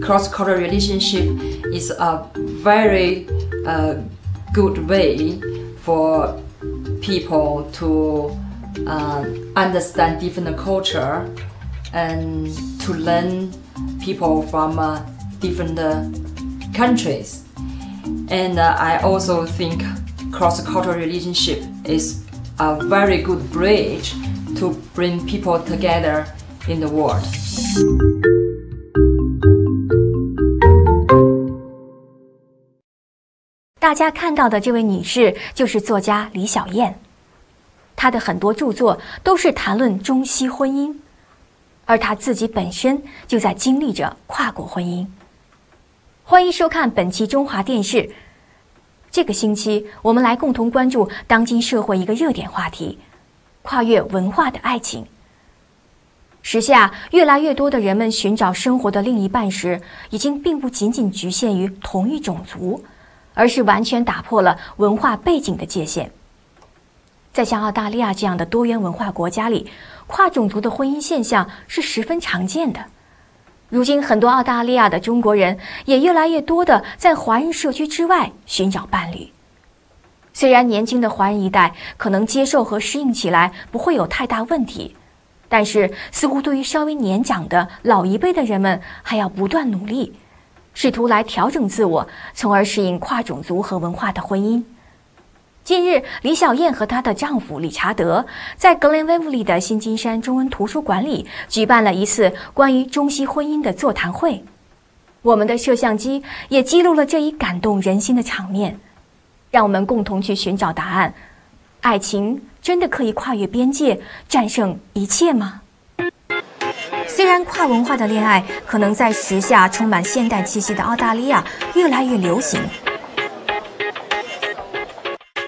Cross-cultural relationship is a very good way for people to understand different culture and to learn people from different countries. And I also think cross-cultural relationship is a very good bridge to bring people together in the world. 大家看到的这位女士就是作家李小燕，她的很多著作都是谈论中西婚姻，而她自己本身就在经历着跨国婚姻。欢迎收看本期中华电视。这个星期，我们来共同关注当今社会一个热点话题：跨越文化的爱情。时下，越来越多的人们寻找生活的另一半时，已经并不仅仅局限于同一种族，而是完全打破了文化背景的界限。在像澳大利亚这样的多元文化国家里，跨种族的婚姻现象是十分常见的。如今，很多澳大利亚的中国人也越来越多的在华人社区之外寻找伴侣。虽然年轻的华人一代可能接受和适应起来不会有太大问题，但是似乎对于稍微年长的老一辈的人们，还要不断努力，试图来调整自我，从而适应跨种族和文化的婚姻。近日，李小燕和她的丈夫理查德在格林威弗利的新金山中文图书馆里举办了一次关于中西婚姻的座谈会。我们的摄像机也记录了这一感动人心的场面。让我们共同去寻找答案：爱情真的可以跨越边界，战胜一切吗？虽然跨文化的恋爱可能在时下充满现代气息的澳大利亚越来越流行，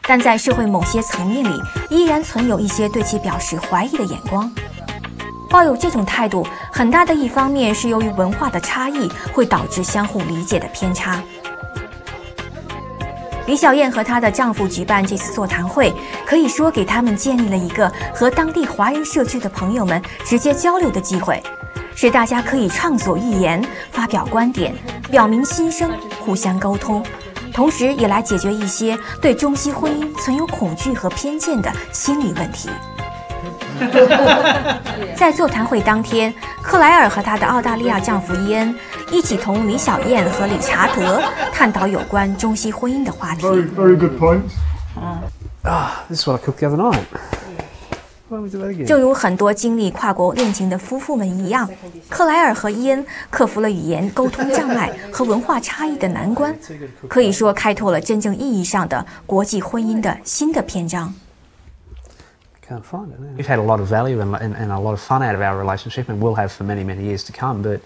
但在社会某些层面里，依然存有一些对其表示怀疑的眼光。抱有这种态度，很大的一方面是由于文化的差异会导致相互理解的偏差。李小燕和她的丈夫举办这次座谈会，可以说给他们建立了一个和当地华人社区的朋友们直接交流的机会，使大家可以畅所欲言，发表观点，表明心声，互相沟通，同时也来解决一些对中西婚姻存有恐惧和偏见的心理问题。在座谈会当天，克莱尔和她的澳大利亚丈夫伊恩一起同李小燕和理查德探讨有关中西婚姻的话题。Very good point. This is what I cooked the other night. 正如很多经历跨国恋情的夫妇们一样，克莱尔和伊恩克服了语言沟通障碍和文化差异的难关，可以说开拓了真正意义上的国际婚姻的新的篇章。Can't find it. We've had a lot of value and a lot of fun out of our relationship, and will have for many, many years to come. But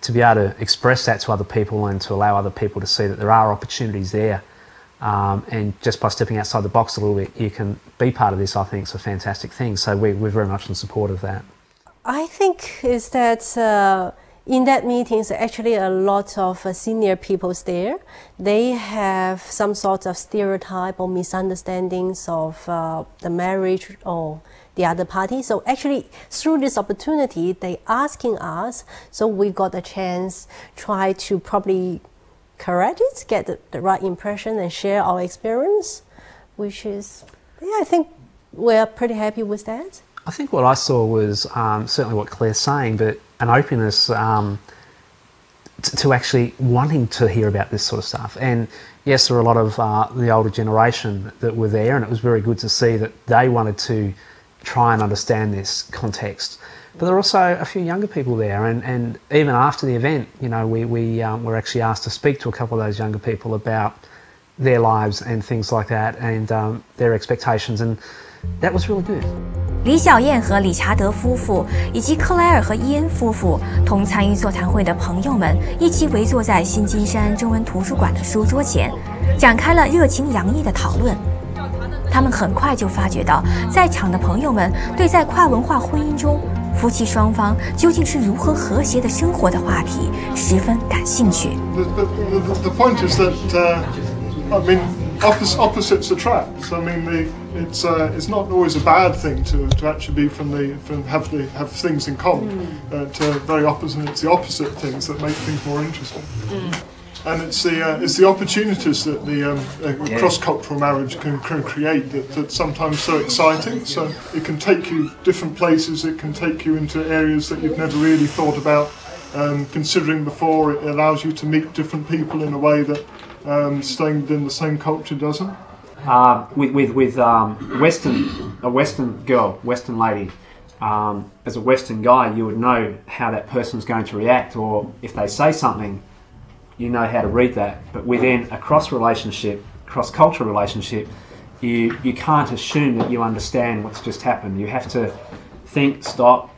to be able to express that to other people and to allow other people to see that there are opportunities there, and just by stepping outside the box a little bit, you can be part of this, I think, is a fantastic thing. So we're very much in support of that. I think is that in that meeting, actually a lot of senior people there. They have some sort of stereotype or misunderstandings of the marriage or the other party. So actually, through this opportunity, they asking us, so we got a chance try to probably correct it, get the right impression and share our experience, which is, yeah, I think we're pretty happy with that. I think what I saw was certainly what Claire's saying, but an openness to actually wanting to hear about this sort of stuff. And yes, there were a lot of the older generation that were there, and it was very good to see that they wanted to try and understand this context. But there were also a few younger people there, and even after the event, you know, we were actually asked to speak to a couple of those younger people about their lives and things like that, and their expectations, and that was really good. 李小燕和理查德夫妇以及克莱尔和伊恩夫妇同参与座谈会的朋友们一起围坐在新金山中文图书馆的书桌前，展开了热情洋溢的讨论。他们很快就发觉到，在场的朋友们对在跨文化婚姻中夫妻双方究竟是如何和谐的生活的话题十分感兴趣。The point is that I mean opposites attract. So I mean it's not always a bad thing to actually be have things in common. Very opposite. It's the opposite things that make things more interesting. And it's the opportunities that the cross-cultural marriage can create that's sometimes so exciting. So it can take you different places. It can take you into areas that you've never really thought about considering before. It allows you to meet different people in a way that staying within the same culture doesn't. With a Western girl, Western lady, as a Western guy, you would know how that person's going to react, or if they say something, you know how to read that. But within a cross-cultural relationship, you can't assume that you understand what's just happened. You have to think, stop,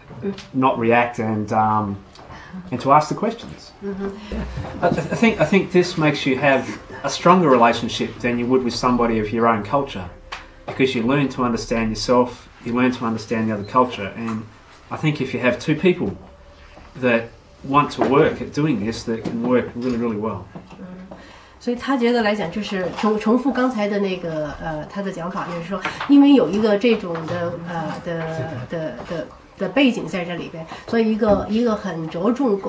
not react, and to ask the questions. I think this makes you have a stronger relationship than you would with somebody of your own culture, because you learn to understand yourself, you learn to understand the other culture, and I think if you have two people that want to work at doing this, that can work really, really well. 所以他觉得来讲，就是重复刚才的那个他的讲法，就是说，因为有一个这种的背景在这里边，所以一个很着重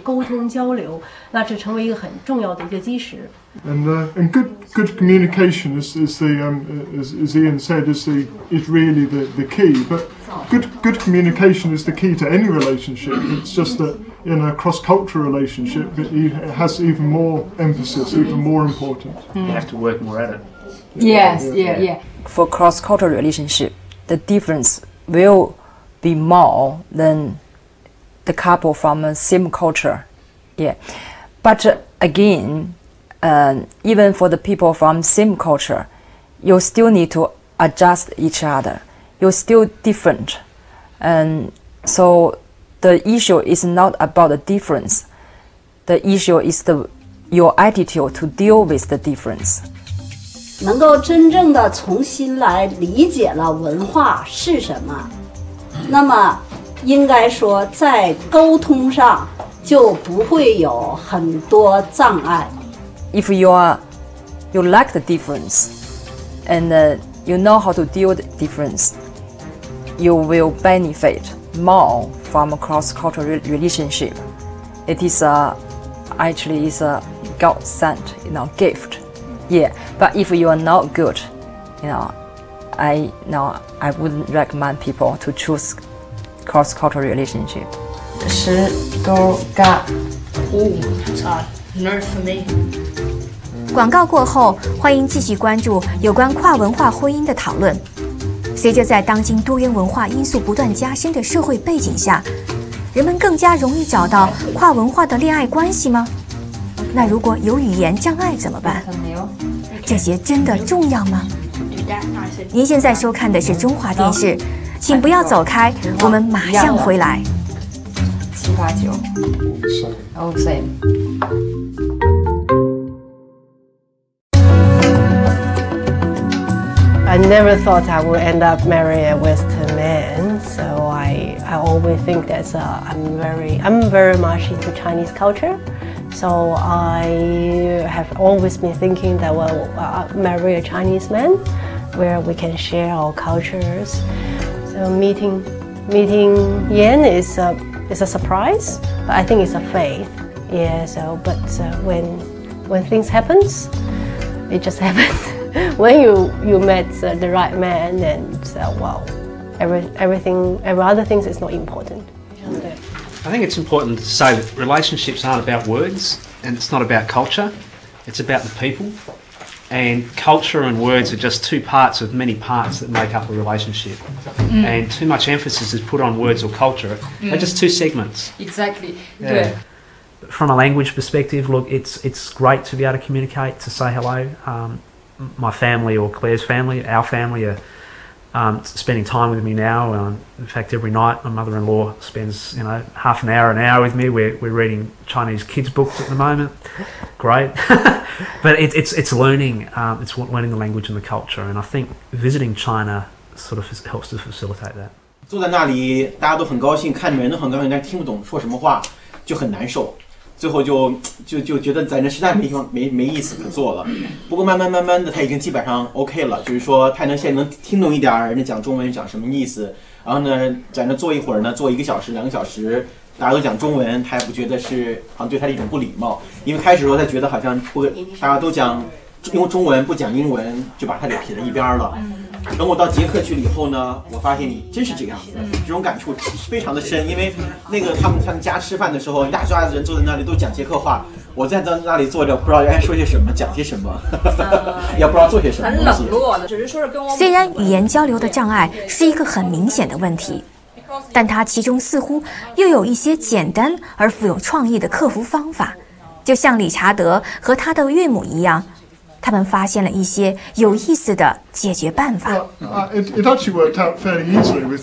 沟通交流，那这成为一个很重要的一个基石。And good communication is Ian said is really the key. But good communication is the key to any relationship. It's just that in a cross-cultural relationship, it has even more emphasis, even more important. You have to work more at it. Yes, yeah. For cross-cultural relationship, the difference will be more than the couple from the same culture. Yeah, but again, even for the people from same culture, you still need to adjust each other. You're still different, and so the issue is not about the difference. The issue is your attitude to deal with the difference. 能够真正的重新来理解了文化是什么，那么应该说在沟通上就不会有很多障碍。If you like the difference, and you know how to deal with the difference, you will benefit more from a cross-cultural relationship. It is actually is a God sent, gift. Yeah, but if you are not good, I wouldn't recommend people to choose cross-cultural relationship. 10勾嘎。Nerd for me. 广告过后，欢迎继续关注有关跨文化婚姻的讨论。随着在当今多元文化因素不断加深的社会背景下，人们更加容易找到跨文化的恋爱关系吗？那如果有语言障碍怎么办？这些真的重要吗？您现在收看的是中华电视，请不要走开，我们马上回来。7、8、9。Oh, same. I never thought I would end up marrying a Western man, so I always think that I'm very much into Chinese culture. So I have always been thinking that I'll marry a Chinese man, where we can share our cultures. So meeting Yan is a surprise, but I think it's a faith. Yeah. So but when things happens, it just happens. When you met the right man, and every other things is not important. I think it's important to say that relationships aren't about words, and it's not about culture. It's about the people. And culture and words are just two parts of many parts that make up a relationship. And too much emphasis is put on words or culture. They're just two segments. Exactly. Yeah. From a language perspective, look, it's great to be able to communicate, to say hello. My family, or Claire's family, our family, are spending time with me now. In fact, every night my mother-in-law spends half an hour with me. We're reading Chinese kids books at the moment. Great. But it's learning. It's learning the language and the culture, and I think visiting China sort of helps to facilitate that. 坐在那里，大家都很高兴，看着人都很高兴，但是听不懂说什么话，就很难受。最后就觉得在那实在没意思可做了。不过慢慢的，他已经基本上 OK 了，就是说他现在能听懂一点人家讲中文讲什么意思。然后呢，在那坐一会儿呢，坐1个小时2个小时，大家都讲中文，他也不觉得是好像对他的一种不礼貌。因为开始的时候他觉得好像大家都讲用中文不讲英文，就把他给撇在一边了。等我到捷克去了以后呢，我发现你真是这样子的，这种感触非常的深。因为那个他们家吃饭的时候，一大抓子人坐在那里都讲捷克话，我在那里坐着不知道该说些什么，讲些什么，也不知道做些什么东西。很冷落的，只是说是跟我。虽然语言交流的障碍是一个很明显的问题，但它其中似乎又有一些简单而富有创意的克服方法，就像理查德和他的岳母一样。他们发现了一些有意思的解决办法。It actually worked out fairly easily with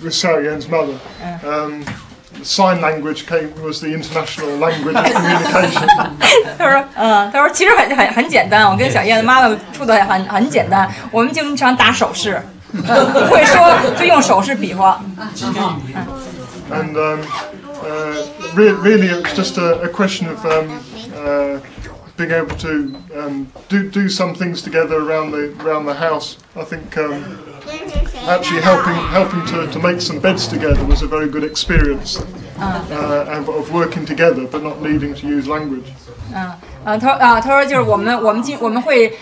Xiao Yan's mother. Sign language was the international language of communication. 他说其实很简单，我跟小燕的妈妈处的很简单，我们经常打手势，不会说就用手势比划。And really, it was just a question of being able to do some things together around the house. I think actually helping to make some beds together was a very good experience of working together, but not needing to use language. 他说就是我们会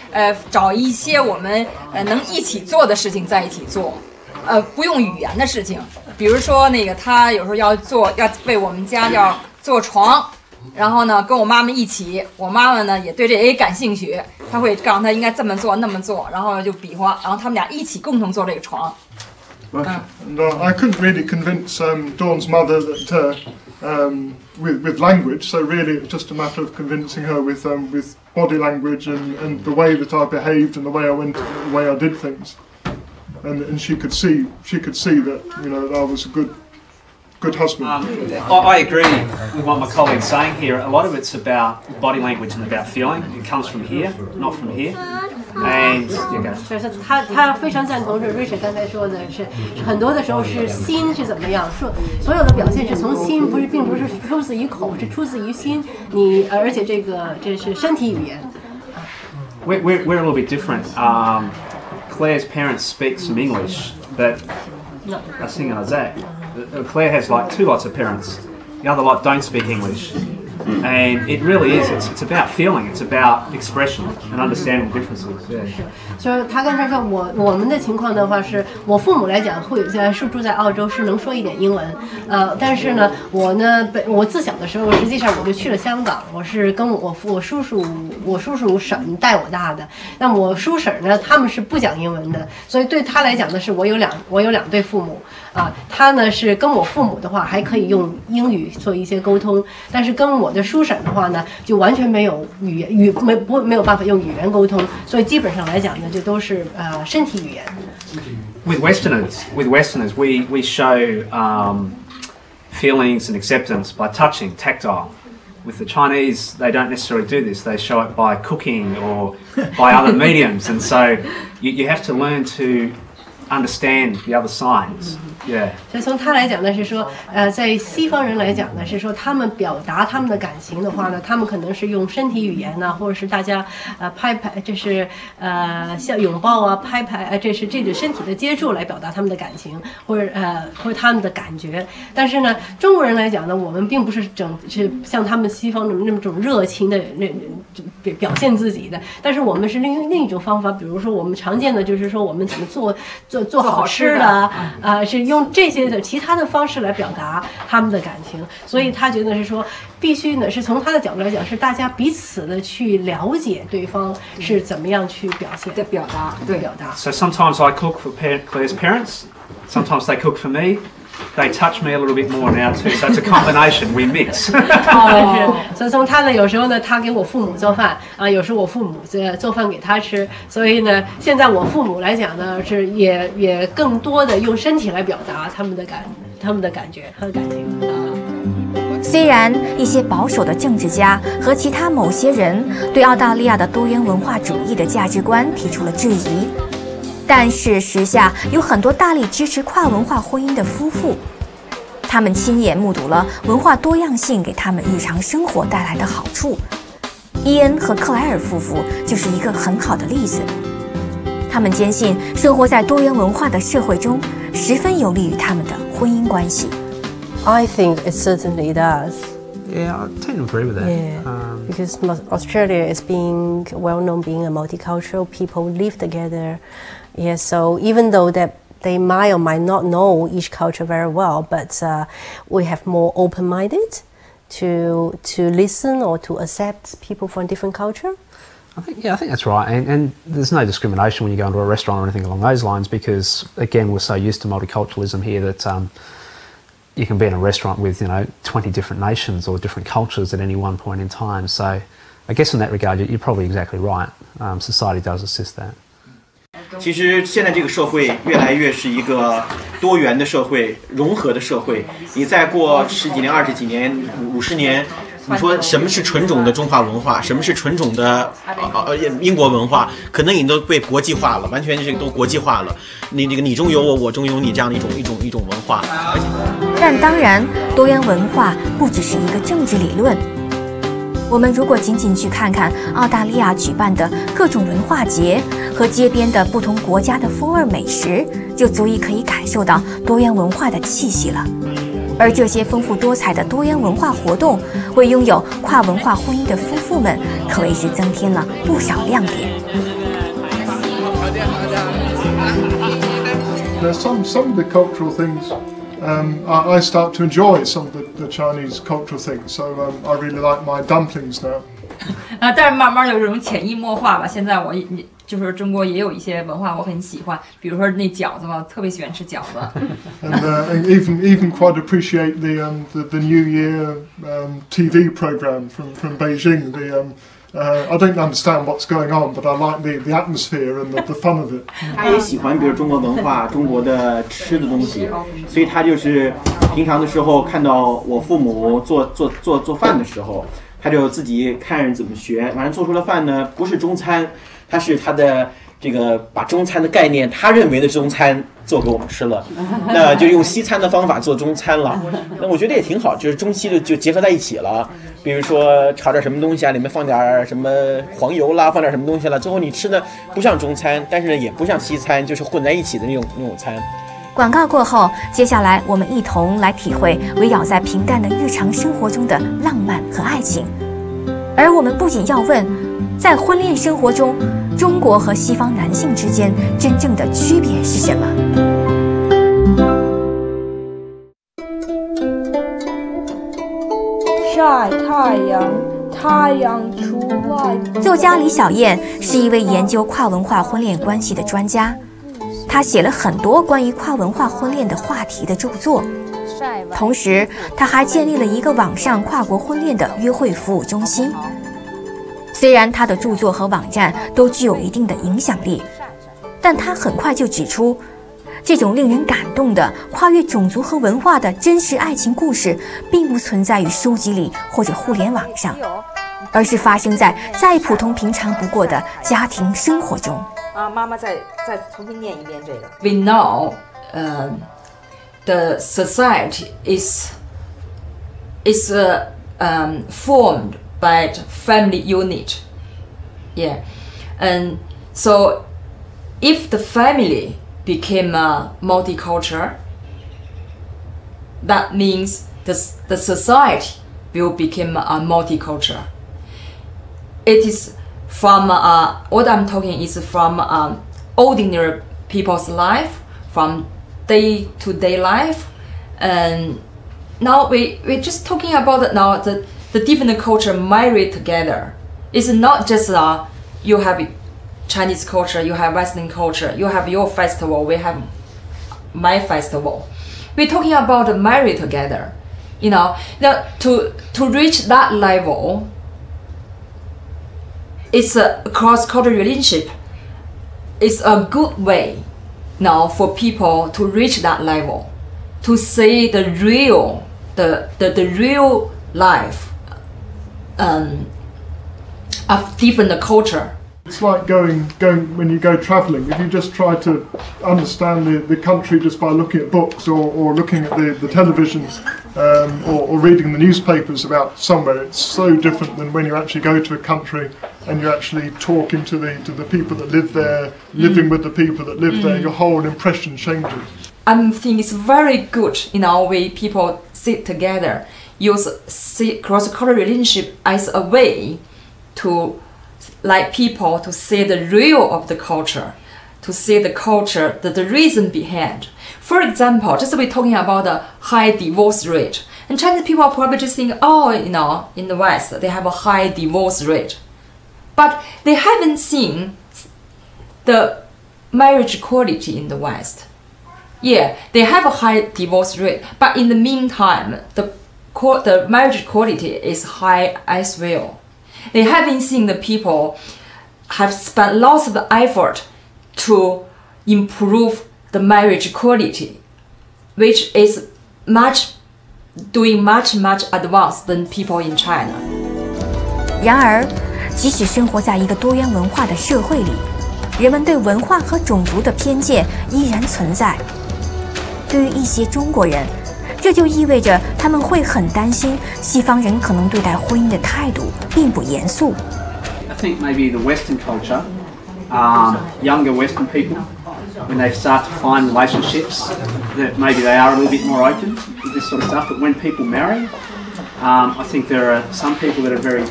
找一些我们能一起做的事情在一起做，不用语言的事情，比如说那个他有时候要为我们家要做床。然后呢，跟我妈妈一起，我妈妈呢也对这也感兴趣，她会告诉他应该这么做那么做，然后就比划，然后他们俩一起共同做这个床。And I couldn't really convince Dawn's mother that with language, so really it's just a matter of convincing her with body language and the way that I behaved and the way the way I did things, and she could see that that I was a good husband. I agree with what my colleague's saying here. A lot of it's about body language and about feeling. It comes from here, not from here. And 就是他非常赞同这瑞士刚才说的是，很多的时候是心是怎么样，所有的表现是从心，并不是出自于口，是出自于心。而且这是身体语言。We're a little bit different. Claire's parents speak some English, but I sing and Isaac. Claire has like 2 lots of parents. The other lot don't speak English. And it really is. It's about feeling. It's about expression and understanding differences. Yeah. 所以他跟他说，我们的情况的话是，我父母来讲是住在澳洲，是能说一点英文，但是呢，我自小的时候，实际上我就去了香港，我是跟我叔叔婶带我大的。那么我叔婶呢，他们是不讲英文的，所以对他来讲呢，是我有两对父母啊，他呢是跟我父母的话还可以用英语做一些沟通，但是跟我的叔婶的话呢，就完全没有没有办法用语言沟通，所以基本上来讲呢，就都是身体语言。With Westerners, we show feelings and acceptance by touching, tactile. With the Chinese, they don't necessarily do this. They show it by cooking or by other mediums, and so you have to learn to understand the other signs. Yeah. 所以从他来讲呢，是说，在西方人来讲呢，是说他们表达他们的感情的话呢，他们可能是用身体语言呢，或者是大家拍拍，这是像拥抱啊、拍拍，这是这种身体的接触来表达他们的感情，或者他们的感觉。但是呢，中国人来讲呢，我们并不是是像他们西方那种热情的表现自己的，但是我们是另一种方法，比如说我们常见的就是说我们怎么做好吃的是用这些的其他的方式来表达他们的感情，所以他觉得是说必须呢是从他的角度来讲，是大家彼此的去了解对方是怎么样去表现的表达。 So sometimes I cook for Claire's parents, sometimes they cook for me. They touch me a little bit more now too, so it's a combination. We mix. 所以从他呢，有时候呢，他给我父母做饭啊，有时候我父母做饭给他吃。所以呢，现在我父母来讲呢，是也更多的用身体来表达他们的感觉和感情。虽然一些保守的政治家和其他某些人对澳大利亚的多元文化主义的价值观提出了质疑。但是时下有很多大力支持跨文化婚姻的夫妇，他他们亲眼目睹了文化多样性给他们日常生活带来的好处。伊恩和克莱尔夫妇就是一个很好的例子。他们坚信，生活在多元文化的社会中，十分有利于他们的婚姻关系。I think it certainly does. Yeah, I tend to agree with that. Yeah, because Australia is being well known being a multicultural. People live together. Yeah, so even though that they might or might not know each culture very well, but we have more open-minded to listen or to accept people from different culture. I think that's right, and there's no discrimination when you go into a restaurant or anything along those lines, because again we're so used to multiculturalism here that you can be in a restaurant with 20 different nations or different cultures at any one point in time. So I guess in that regard you're probably exactly right. Society does assist that. 其实现在这个社会越来越是一个多元的社会，融合的社会。你再过10几年、20几年、50年，你说什么是纯种的中华文化，什么是纯种的英国文化，可能已经都被国际化了，完全是都国际化了。你中有我，我中有你这样的一种文化。但当然，多元文化不只是一个政治理论。我们如果仅仅去看看澳大利亚举办的各种文化节和街边的不同国家的风味美食，就足以可以感受到多元文化的气息了。而这些丰富多彩的多元文化活动，为拥有跨文化婚姻的夫妇们可谓是增添了不少亮点。There's some of the cultural things. I start to enjoy some of the Chinese cultural things, so I really like my dumplings now. 但是慢慢有这种潜移默化吧。现在我就是中国也有一些文化我很喜欢，比如说那饺子嘛，特别喜欢吃饺子。and even quite appreciate the New Year TV program from Beijing. I don't understand what's going on, but I like the atmosphere and the fun of it. 他也喜欢，比如中国文化、中国的吃的东西，所以他就是平常的时候看到我父母做饭的时候，他就自己看着怎么学，反正做出了饭呢，不是中餐，他是他的这个把中餐的概念，他认为的中餐做给我们吃了，那就用西餐的方法做中餐了。那我觉得也挺好，就是中西就结合在一起了。比如说炒点什么东西啊，里面放点什么黄油啦，放点什么东西了，最后你吃的不像中餐，但是也不像西餐，就是混在一起的那种餐。广告过后，接下来我们一同来体会围绕在平淡的日常生活中的浪漫和爱情。而我们不仅要问，在婚恋生活中，中国和西方男性之间真正的区别是什么？晒太阳，太阳出来。作家李小燕是一位研究跨文化婚恋关系的专家，她写了很多关于跨文化婚恋的话题的著作。同时，她还建立了一个网上跨国婚恋的约会服务中心。虽然她的著作和网站都具有一定的影响力，但她很快就指出，这种令人感动的跨越种族和文化的真实爱情故事，并不存在于书籍里或者互联网上，而是发生在再普通平常不过的家庭生活中。妈妈再重新念一遍这个。We know, the society is formed by the family unit, yeah, and so if the family became a multicultural, that means the society will become a multicultural. It is from what I'm talking is from ordinary people's life, from day-to-day life, and now we're just talking about now the different culture married together. It's not just you have Chinese culture, you have Western culture, you have your festival, we have my festival. We're talking about married together. Now to reach that level, it's a cross-cultural relationship. It's a good way now for people to reach that level, to see the real life of different culture. It's like going when you go travelling. If you just try to understand the country just by looking at books or looking at the television or reading the newspapers about somewhere, it's so different than when you actually go to a country and you're actually talking to the people that live there, living with the people that live there. Your whole impression changes. I think it's very good in our way people sit together, use cross-cultural relationship as a way to like people to see the real of the culture, to see the culture, the reason behind. For example, just we're talking about the high divorce rate. And Chinese people probably just think, oh, you know, in the West, they have a high divorce rate. But they haven't seen the marriage quality in the West. Yeah, they have a high divorce rate, but in the meantime, the marriage quality is high as well. They haven't seen the people have spent lots of effort to improve the marriage quality, which is doing much advanced than people in China. 然而，即使生活在一个多元文化的社会里，人们对文化和种族的偏见依然存在。对于一些中国人，这就意味着他们会很担心西方人可能对待婚姻的态度并不严肃。I think maybe the Western culture, younger Western people, when they start to find relationships, that maybe they are a little bit more open to this sort of stuff. But when people marry, I think there are some people that are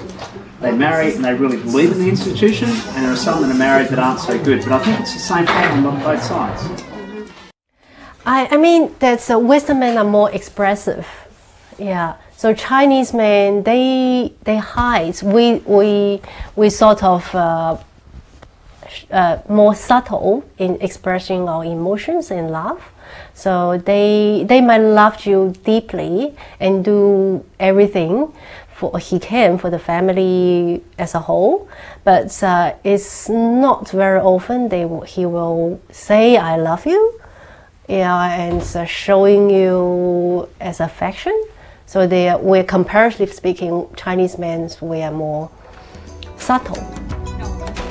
they marry and they really believe in the institution, and there are some that are married that aren't so good. But I think it's the same problem on both sides. I mean that Western men are more expressive, yeah. So Chinese men they hide. We sort of more subtle in expressing our emotions and love. So they might love you deeply and do everything he can for the family as a whole, but it's not very often he will say I love you. Yeah, and showing you as affection. So we're comparatively speaking, Chinese men we are more subtle.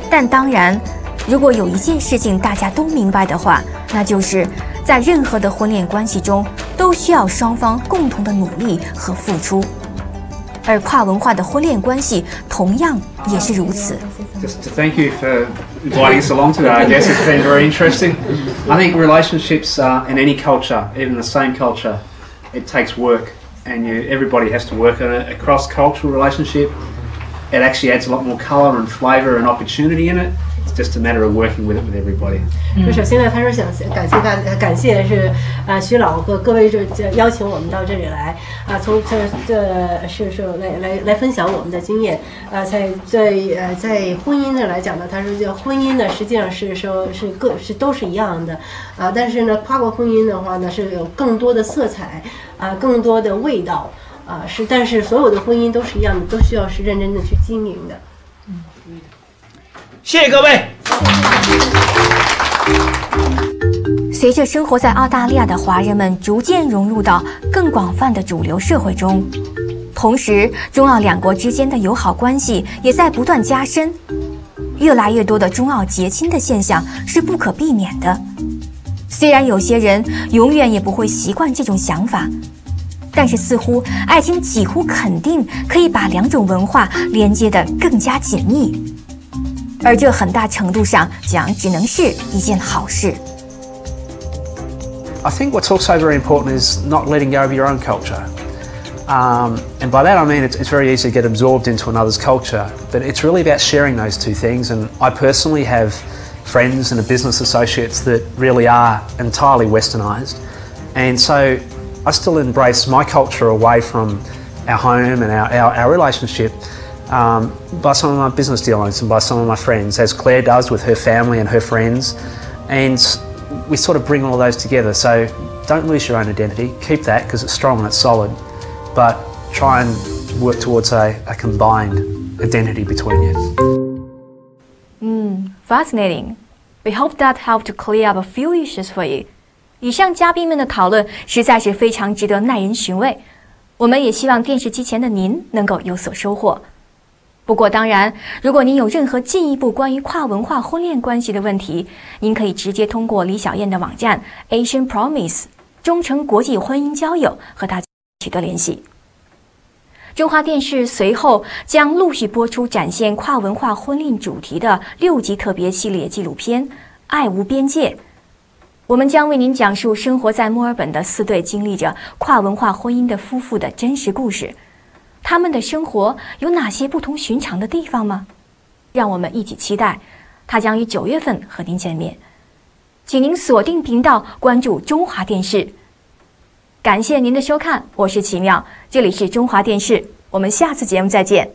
但当然，如果有一件事情大家都明白的话，那就是在任何的婚恋关系中，都需要双方共同的努力和付出。而跨文化的婚恋关系同样也是如此。Just to thank you for inviting us along today. I guess it's been very interesting. I think relationships in any culture, even the same culture, it takes work, and everybody has to work on it. A cross-cultural relationship, it actually adds a lot more colour and flavour and opportunity in it. It's just a matter of working with it with everybody. 首先呢，他说想感谢是徐老和各位邀请我们到这里来从来分享我们的经验在婚姻的来讲呢，他说这婚姻呢实际上都是一样的但是呢跨国婚姻的话呢是有更多的色彩更多的味道但是所有的婚姻都是一样的，都需要是认真的去经营的。谢谢各位。随着生活在澳大利亚的华人们逐渐融入到更广泛的主流社会中，同时中澳两国之间的友好关系也在不断加深，越来越多的中澳结亲的现象是不可避免的。虽然有些人永远也不会习惯这种想法，但是似乎爱情几乎肯定可以把两种文化连接得更加紧密，而这很大程度上讲只能是一件好事。I think what's also very important is not letting go of your own culture. And by that I mean it's very easy to get absorbed into another's culture, but it's really about sharing those two things. And I personally have friends and business associates that really are entirely westernised. And so I still embrace my culture away from our home and our relationship by some of my business dealings and by some of my friends, as Claire does with her family and her friends. And we sort of bring all those together. So don't lose your own identity. Keep that because it's strong and it's solid. But try and work towards a combined identity between you. Fascinating. We hope that helped to clear up a few issues for you. 以上嘉宾们的讨论实在是非常值得耐人寻味。我们也希望电视机前的您能够有所收获。不过当然，如果您有任何进一步关于跨文化婚恋关系的问题，您可以直接通过李小燕的网站 Asian Promise 忠诚国际婚姻交友和她取得联系。中华电视随后将陆续播出展现跨文化婚恋主题的6集特别系列纪录片《爱无边界》。我们将为您讲述生活在墨尔本的4对经历着跨文化婚姻的夫妇的真实故事。他们的生活有哪些不同寻常的地方吗？让我们一起期待，他将于9月份和您见面。请您锁定频道，关注中华电视。感谢您的收看，我是奇妙，这里是中华电视，我们下次节目再见。